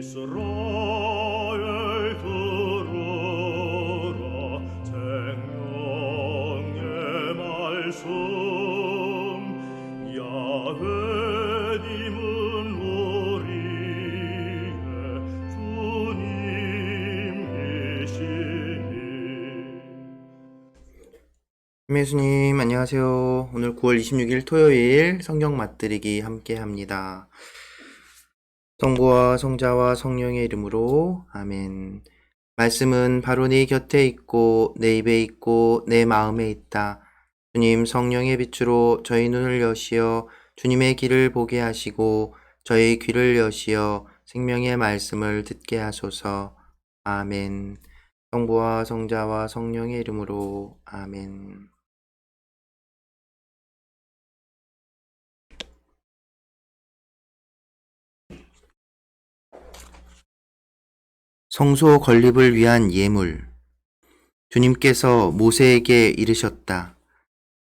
이스라엘 들으라 생명의 말씀 야훼님은 우리의 주님이시니. 예수님 안녕하세요. 오늘 9월 26일 토요일 성경 맛들이기 함께 합니다. 성부와 성자와 성령의 이름으로 아멘. 말씀은 바로 네 곁에 있고 내 입에 있고 내 마음에 있다. 주님 성령의 빛으로 저희 눈을 여시어 주님의 길을 보게 하시고 저희 귀를 여시어 생명의 말씀을 듣게 하소서. 아멘. 성부와 성자와 성령의 이름으로 아멘. 성소 건립을 위한 예물. 주님께서 모세에게 이르셨다.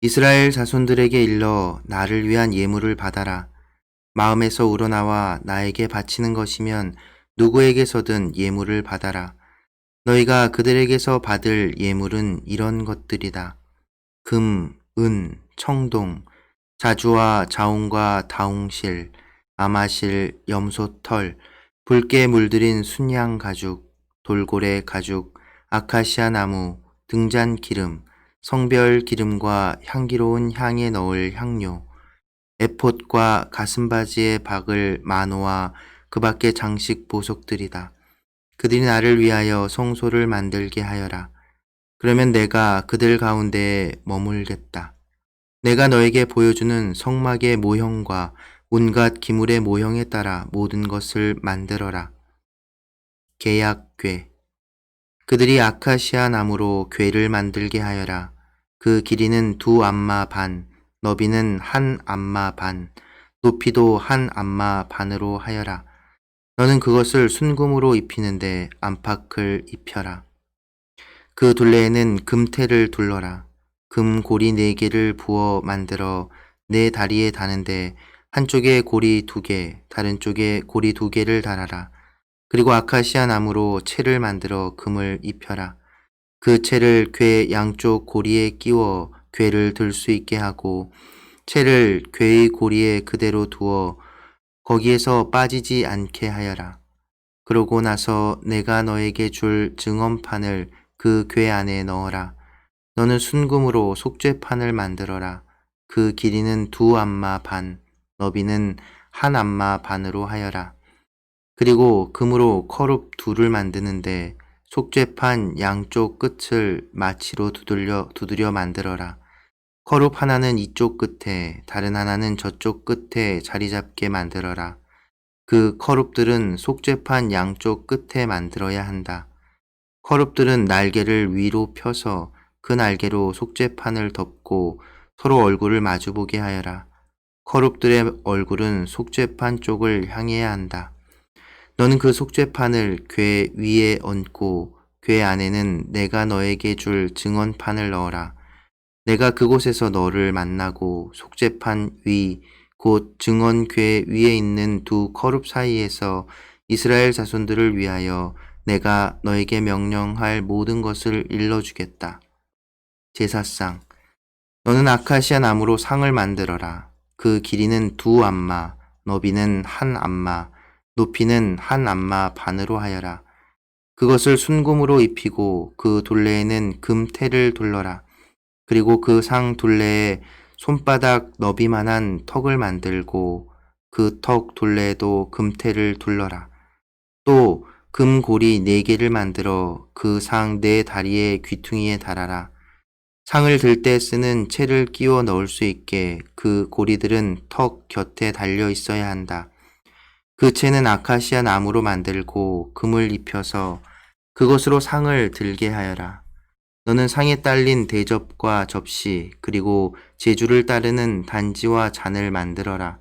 이스라엘 자손들에게 일러 나를 위한 예물을 받아라. 마음에서 우러나와 나에게 바치는 것이면 누구에게서든 예물을 받아라. 너희가 그들에게서 받을 예물은 이런 것들이다. 금, 은, 청동, 자주와 자웅과 다홍실, 아마실, 염소털, 붉게 물들인 순양 가죽, 돌고래 가죽, 아카시아 나무, 등잔 기름, 성별 기름과 향기로운 향에 넣을 향료, 에폿과 가슴바지에 박을 마노와 그 밖의 장식 보석들이다. 그들이 나를 위하여 성소를 만들게 하여라. 그러면 내가 그들 가운데에 머물겠다. 내가 너에게 보여주는 성막의 모형과 온갖 기물의 모형에 따라 모든 것을 만들어라. 계약궤. 그들이 아카시아 나무로 궤를 만들게 하여라. 그 길이는 2암마 반, 너비는 1암마 반, 높이도 1암마 반으로 하여라. 너는 그것을 순금으로 입히는데 안팎을 입혀라. 그 둘레에는 금테를 둘러라. 금고리 4개를 부어 만들어 네 다리에 다는데 한쪽에 고리 2개, 다른 쪽에 고리 2개를 달아라. 그리고 아카시아 나무로 채를 만들어 금을 입혀라. 그 채를 궤 양쪽 고리에 끼워 궤를 들 수 있게 하고 채를 궤의 고리에 그대로 두어 거기에서 빠지지 않게 하여라. 그러고 나서 내가 너에게 줄 증언판을 그 궤 안에 넣어라. 너는 순금으로 속죄판을 만들어라. 그 길이는 2암마 반, 너비는 1암마 반으로 하여라. 그리고 금으로 커룹 2를 만드는데 속죄판 양쪽 끝을 마치로 두드려 만들어라. 커룹 하나는 이쪽 끝에, 다른 하나는 저쪽 끝에 자리 잡게 만들어라. 그 커룹들은 속죄판 양쪽 끝에 만들어야 한다. 커룹들은 날개를 위로 펴서 그 날개로 속죄판을 덮고 서로 얼굴을 마주보게 하여라. 커룹들의 얼굴은 속죄판 쪽을 향해야 한다. 너는 그 속죄판을 궤 위에 얹고 궤 안에는 내가 너에게 줄 증언판을 넣어라. 내가 그곳에서 너를 만나고 속죄판 위, 곧 증언 궤 위에 있는 2 커룹 사이에서 이스라엘 자손들을 위하여 내가 너에게 명령할 모든 것을 일러주겠다. 제사상. 너는 아카시아 나무로 상을 만들어라. 그 길이는 2암마, 너비는 1암마, 높이는 1암마 반으로 하여라. 그것을 순금으로 입히고 그 둘레에는 금테를 둘러라. 그리고 그 상 둘레에 손바닥 너비만한 턱을 만들고 그 턱 둘레에도 금테를 둘러라. 또 금고리 4개를 만들어 그 상 4다리의 귀퉁이에 달아라. 상을 들 때 쓰는 채를 끼워 넣을 수 있게 그 고리들은 턱 곁에 달려 있어야 한다. 그 채는 아카시아 나무로 만들고 금을 입혀서 그것으로 상을 들게 하여라. 너는 상에 딸린 대접과 접시 그리고 제주를 따르는 단지와 잔을 만들어라.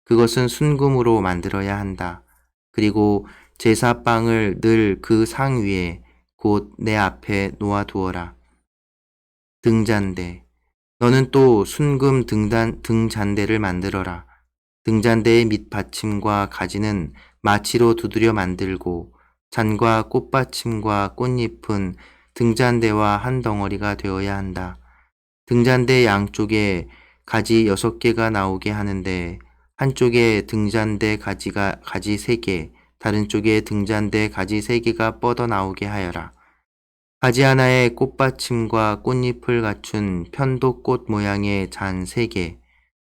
그것은 순금으로 만들어야 한다. 그리고 제사빵을 늘 그 상 위에 곧 내 앞에 놓아두어라. 등잔대. 너는 또 순금 등잔대를 만들어라. 등잔대의 밑받침과 가지는 마치로 두드려 만들고 잔과 꽃받침과 꽃잎은 등잔대와 한 덩어리가 되어야 한다. 등잔대 양쪽에 가지 6개가 나오게 하는데 한쪽에 등잔대 가지 3개, 다른 쪽에 등잔대 가지 3개가 뻗어 나오게 하여라. 가지 하나에 꽃받침과 꽃잎을 갖춘 편도꽃 모양의 잔 3개,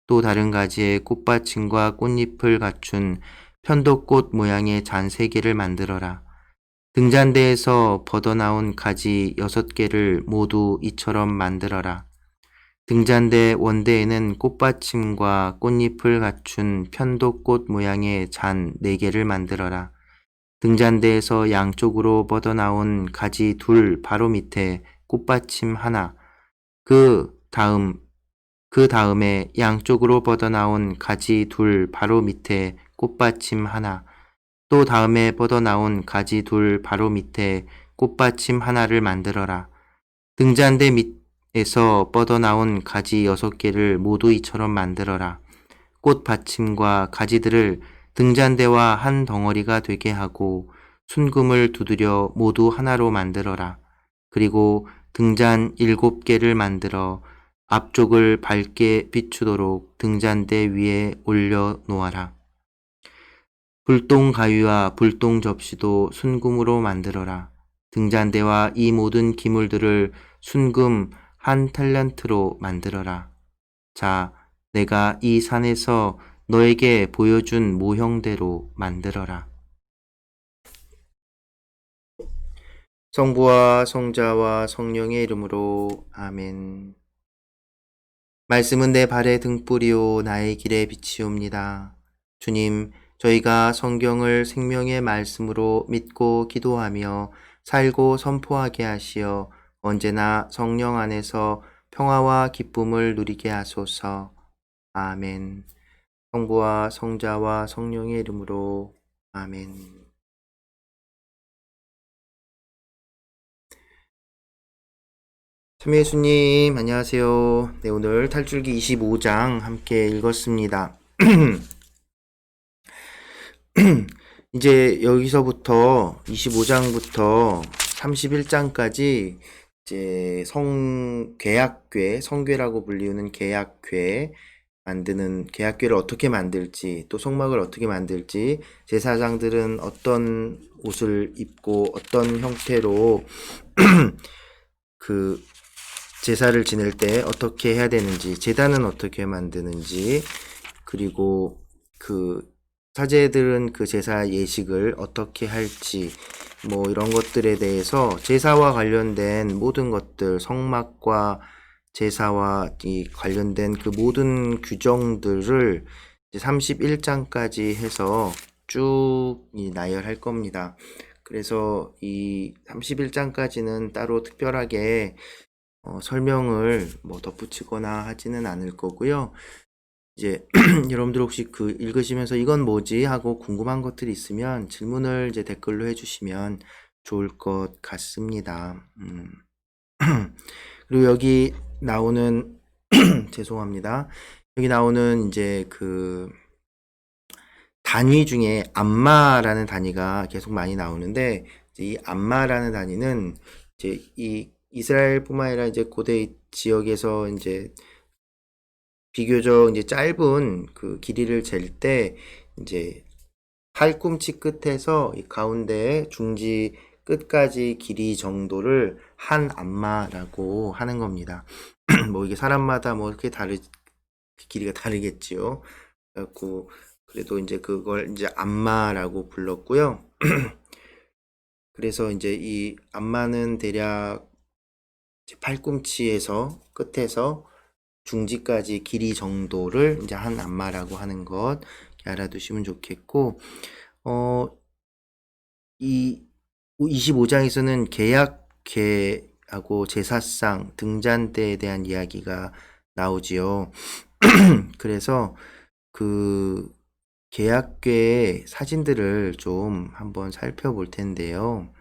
또 다른 가지에 꽃받침과 꽃잎을 갖춘 편도꽃 모양의 잔 3개를 만들어라. 등잔대에서 뻗어나온 가지 6개를 모두 이처럼 만들어라. 등잔대 원대에는 꽃받침과 꽃잎을 갖춘 편도꽃 모양의 잔 4개를 만들어라. 등잔대에서 양쪽으로 뻗어나온 가지 2 바로 밑에 꽃받침 하나, 그 다음에 양쪽으로 뻗어나온 가지 2 바로 밑에 꽃받침 하나, 또 다음에 뻗어나온 가지 2 바로 밑에 꽃받침 하나를 만들어라. 등잔대 밑에서 뻗어나온 가지 6개를 모두 이처럼 만들어라. 꽃받침과 가지들을 등잔대와 한 덩어리가 되게 하고 순금을 두드려 모두 하나로 만들어라. 그리고 등잔 7개를 만들어 앞쪽을 밝게 비추도록 등잔대 위에 올려 놓아라. 불똥 가위와 불똥 접시도 순금으로 만들어라. 등잔대와 이 모든 기물들을 순금 1 탤런트로 만들어라. 자, 내가 이 산에서 너에게 보여준 모형대로 만들어라. 성부와 성자와 성령의 이름으로 아멘. 말씀은 내 발의 등불이요 나의 길의 빛이옵니다. 주님, 저희가 성경을 생명의 말씀으로 믿고 기도하며 살고 선포하게 하시어 언제나 성령 안에서 평화와 기쁨을 누리게 하소서. 아멘. 성부와 성자와 성령의 이름으로 아멘. 참 예수님 안녕하세요. 네, 오늘 탈출기 25장 함께 읽었습니다. 이제 여기서부터 25장부터 31장까지 이제 성궤라고 불리우는 계약궤 만드는 계약궤를 어떻게 만들지, 또 성막을 어떻게 만들지, 제사장들은 어떤 옷을 입고 어떤 형태로 그 제사를 지낼 때 어떻게 해야 되는지, 제단은 어떻게 만드는지, 그리고 그 사제들은 그 제사 예식을 어떻게 할지, 뭐 이런 것들에 대해서 제사와 관련된 모든 것들, 성막과 제사와 이 관련된 그 모든 규정들을 이제 31장까지 해서 쭉 나열할 겁니다. 그래서 이 31장까지는 따로 특별하게 설명을 뭐 덧붙이거나 하지는 않을 거고요. 이제 여러분들 혹시 그 읽으시면서 이건 뭐지 하고 궁금한 것들이 있으면 질문을 이제 댓글로 해주시면 좋을 것 같습니다. 그리고 여기 나오는 죄송합니다. 여기 나오는 이제 그 단위 중에 암마라는 단위가 계속 많이 나오는데, 이 암마라는 단위는 이제 이 이스라엘뿐만 아니라 이제 고대 지역에서 이제 비교적 이제 짧은 그 길이를 잴 때 이제 팔꿈치 끝에서 이 가운데 중지 끝까지 길이 정도를 한 암마라고 하는 겁니다. 뭐 이게 사람마다 뭐 이렇게 길이가 다르겠지요. 그래갖고 그래도 이제 그걸 이제 암마라고 불렀고요. 그래서 이제 이 암마는 대략 팔꿈치에서 끝에서 중지까지 길이 정도를 이제 한 암마라고 하는 것 알아두시면 좋겠고, 이 25장에서는 계약궤하고 제사상, 등잔대에 대한 이야기가 나오지요. 그래서 그 계약궤의 사진들을 좀 한번 살펴볼 텐데요.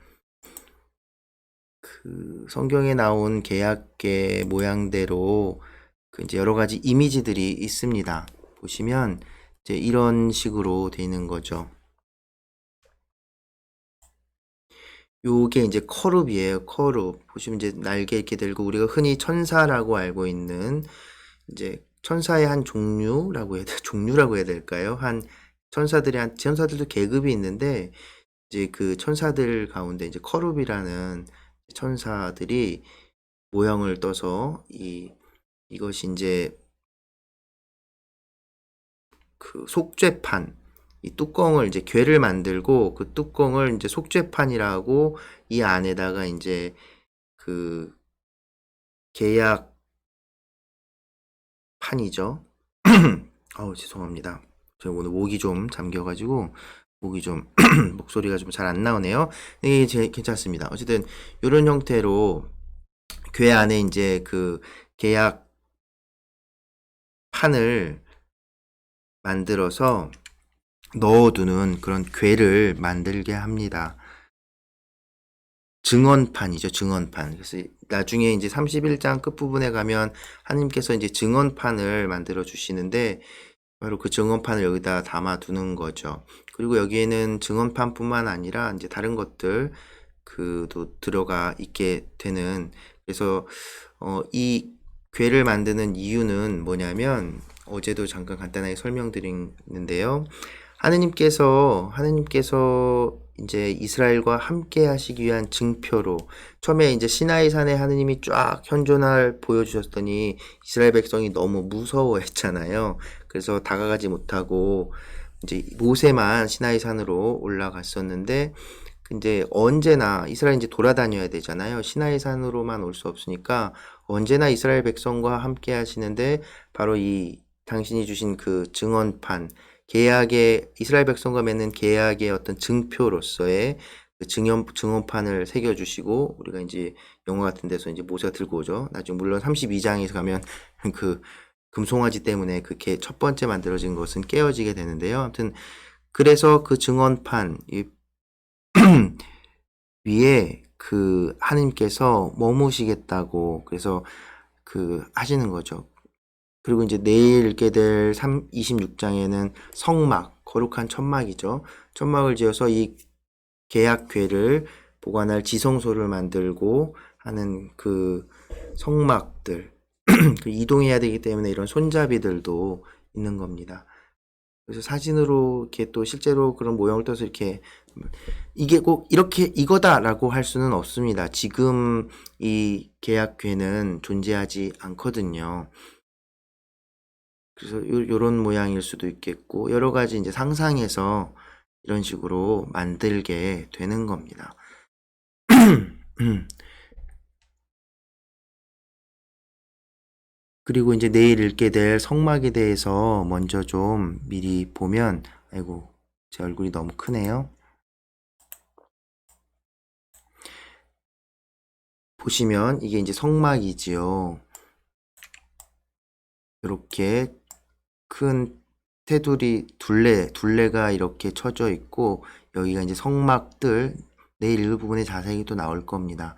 그 성경에 나온 계약궤 모양대로 그 이제 여러 가지 이미지들이 있습니다. 보시면 이제 이런 식으로 되어 있는 거죠. 요게 이제 커룹이에요. 커룹. 보시면 이제 날개 이렇게 들고 우리가 흔히 천사라고 알고 있는 이제 천사의 한 종류라고 해야 종류라고 해야 될까요? 천사들도 계급이 있는데 이제 그 천사들 가운데 이제 커룹이라는 천사들이 모형을 떠서 이것이 이제 그 속죄판, 이 뚜껑을 이제 괴를 만들고 그 뚜껑을 이제 속죄판이라고 이 안에다가 이제 그 계약 판이죠. 아우 죄송합니다. 제가 오늘 목이 좀 잠겨가지고 목이 좀 목소리가 좀 잘 안 나오네요. 이게 괜찮습니다. 어쨌든 이런 형태로 괴 안에 이제 그 계약 판을 만들어서 넣어두는 그런 괴를 만들게 합니다. 증언판이죠, 증언판. 그래서 나중에 이제 31장 끝부분에 가면 하나님께서 이제 증언판을 만들어 주시는데 바로 그 증언판을 여기다 담아두는 거죠. 그리고 여기에는 증언판뿐만 아니라 이제 다른 것들 그도 들어가 있게 되는 그래서 이 괴를 만드는 이유는 뭐냐면 어제도 잠깐 간단하게 설명드리는데요. 하느님께서 이제 이스라엘과 함께 하시기 위한 증표로 처음에 이제 시나이 산에 하느님이 쫙 현존을 보여주셨더니 이스라엘 백성이 너무 무서워했잖아요. 그래서 다가가지 못하고 이제 모세만 시나이 산으로 올라갔었는데 근데 언제나 이스라엘 이제 돌아다녀야 되잖아요. 시나이 산으로만 올 수 없으니까 언제나 이스라엘 백성과 함께 하시는데 바로 이 당신이 주신 그 증언판 계약의 이스라엘 백성과 맺는 계약의 어떤 증표로서의 그 증언판을 새겨주시고 우리가 이제 영화 같은 데서 이제 모세가 들고 오죠. 나중에 물론 32장에서 가면 그 금송아지 때문에 그 첫 번째 만들어진 것은 깨어지게 되는데요. 아무튼 그래서 그 증언판 위에 그 하나님께서 머무시겠다고 그래서 그 하시는 거죠. 그리고 이제 내일 읽게 될 26장에는 성막, 거룩한 천막이죠. 천막을 지어서 이 계약궤를 보관할 지성소를 만들고 하는 그 성막들 이동해야 되기 때문에 이런 손잡이들도 있는 겁니다. 그래서 사진으로 이렇게 또 실제로 그런 모형을 떠서 이렇게 이게 꼭 이렇게 이거다라고 할 수는 없습니다. 지금 이 계약궤는 존재하지 않거든요. 그래서 요런 모양일 수도 있겠고 여러 가지 이제 상상해서 이런 식으로 만들게 되는 겁니다. 그리고 이제 내일 읽게 될 성막에 대해서 먼저 좀 미리 보면 아이고 제 얼굴이 너무 크네요. 보시면 이게 이제 성막이지요. 이렇게 큰 테두리 둘레가 이렇게 쳐져 있고 여기가 이제 성막들 내일 일부분에 자세히 또 나올 겁니다.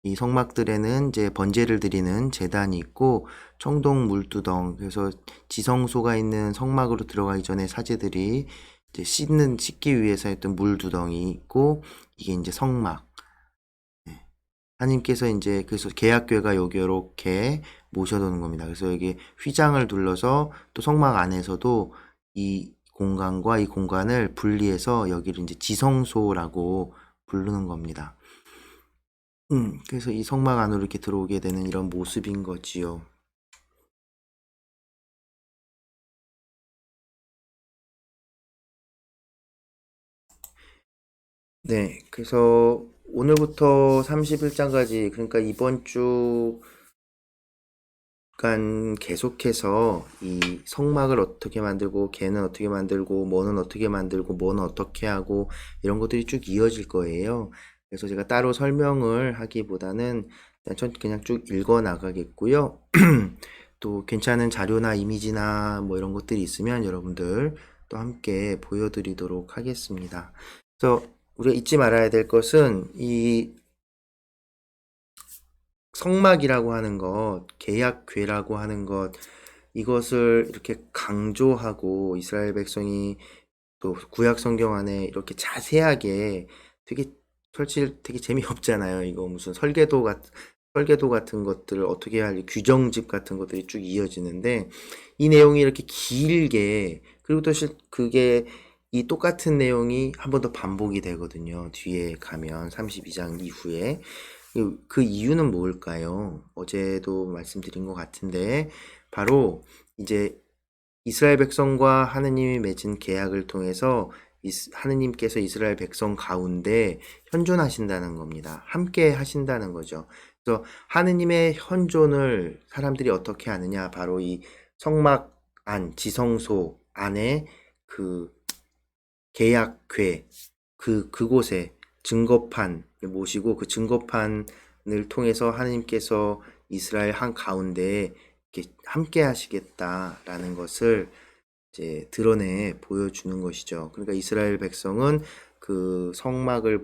이 성막들에는 이제 번제를 드리는 제단이 있고 청동 물두덩 그래서 지성소가 있는 성막으로 들어가기 전에 사제들이 이제 씻기 위해서 했던 물두덩이 있고 이게 이제 성막. 하나님께서 이제 그래서 계약궤가 여기 이렇게 모셔두는 겁니다. 그래서 여기 휘장을 둘러서 또 성막 안에서도 이 공간과 이 공간을 분리해서 여기를 이제 지성소라고 부르는 겁니다. 그래서 이 성막 안으로 이렇게 들어오게 되는 이런 모습인 거지요. 네, 그래서 오늘부터 31장까지 그러니까 이번 주간 계속해서 이 성막을 어떻게 만들고 걔는 어떻게 만들고 뭐는 어떻게 만들고 뭐는 어떻게 하고 이런 것들이 쭉 이어질 거예요. 그래서 제가 따로 설명을 하기보다는 그냥 쭉 읽어 나가겠고요. 또 괜찮은 자료나 이미지나 뭐 이런 것들이 있으면 여러분들 또 함께 보여드리도록 하겠습니다. 그래서 우리가 잊지 말아야 될 것은 이 성막이라고 하는 것, 계약궤라고 하는 것, 이것을 이렇게 강조하고 이스라엘 백성이 또 구약 성경 안에 이렇게 자세하게 되게 솔직히 되게 재미없잖아요. 이거 무슨 설계도 같은 것들을 어떻게 해야 할지 규정집 같은 것들이 쭉 이어지는데 이 내용이 이렇게 길게 그리고 또 그게 이 똑같은 내용이 한 번 더 반복이 되거든요. 뒤에 가면 32장 이후에 그 이유는 뭘까요? 어제도 말씀드린 것 같은데 바로 이제 이스라엘 백성과 하느님이 맺은 계약을 통해서 하느님께서 이스라엘 백성 가운데 현존하신다는 겁니다. 함께 하신다는 거죠. 그래서 하느님의 현존을 사람들이 어떻게 하느냐? 바로 이 성막 안, 지성소 안에 그 계약궤, 그곳에 증거판 모시고 그 증거판을 통해서 하느님께서 이스라엘 한 가운데 이렇게 함께 하시겠다라는 것을 이제 드러내 보여주는 것이죠. 그러니까 이스라엘 백성은 그 성막을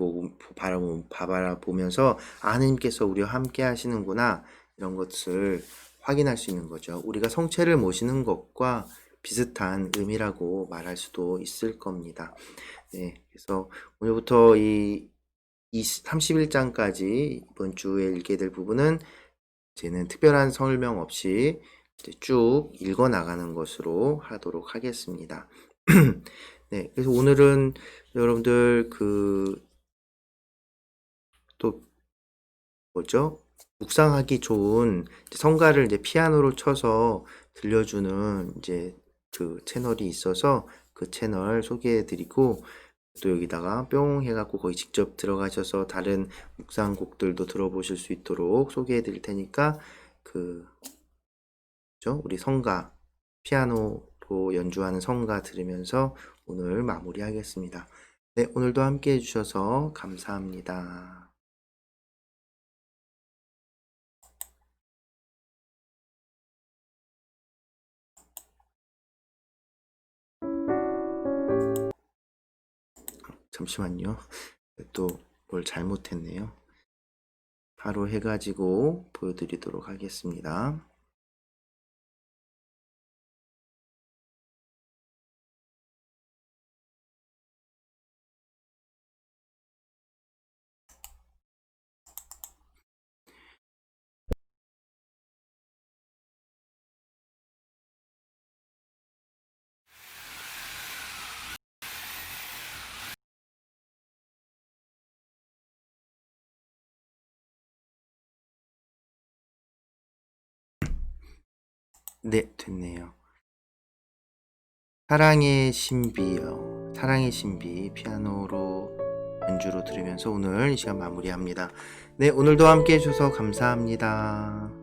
바라보면서 하느님께서 우리와 함께 하시는구나 이런 것을 확인할 수 있는 거죠. 우리가 성체를 모시는 것과 비슷한 의미라고 말할 수도 있을 겁니다. 네, 그래서 오늘부터 이 31장까지 이번 주에 읽게 될 부분은 이제는 특별한 설명 없이 이제 쭉 읽어 나가는 것으로 하도록 하겠습니다. 네, 그래서 오늘은 여러분들 또 뭐죠? 묵상하기 좋은 성가를 이제 피아노로 쳐서 들려주는 이제 그 채널이 있어서 그 채널 소개해드리고 또 여기다가 뿅 해갖고 거기 직접 들어가셔서 다른 묵상곡들도 들어보실 수 있도록 소개해드릴 테니까 우리 성가 피아노로 연주하는 성가 들으면서 오늘 마무리하겠습니다. 네, 오늘도 함께 해주셔서 감사합니다. 잠시만요. 또 뭘 잘못했네요. 바로 해가지고 보여드리도록 하겠습니다. 네, 됐네요. 사랑의 신비요. 사랑의 신비 피아노로 연주로 들으면서 오늘 이 시간 마무리합니다. 네, 오늘도 함께 해주셔서 감사합니다.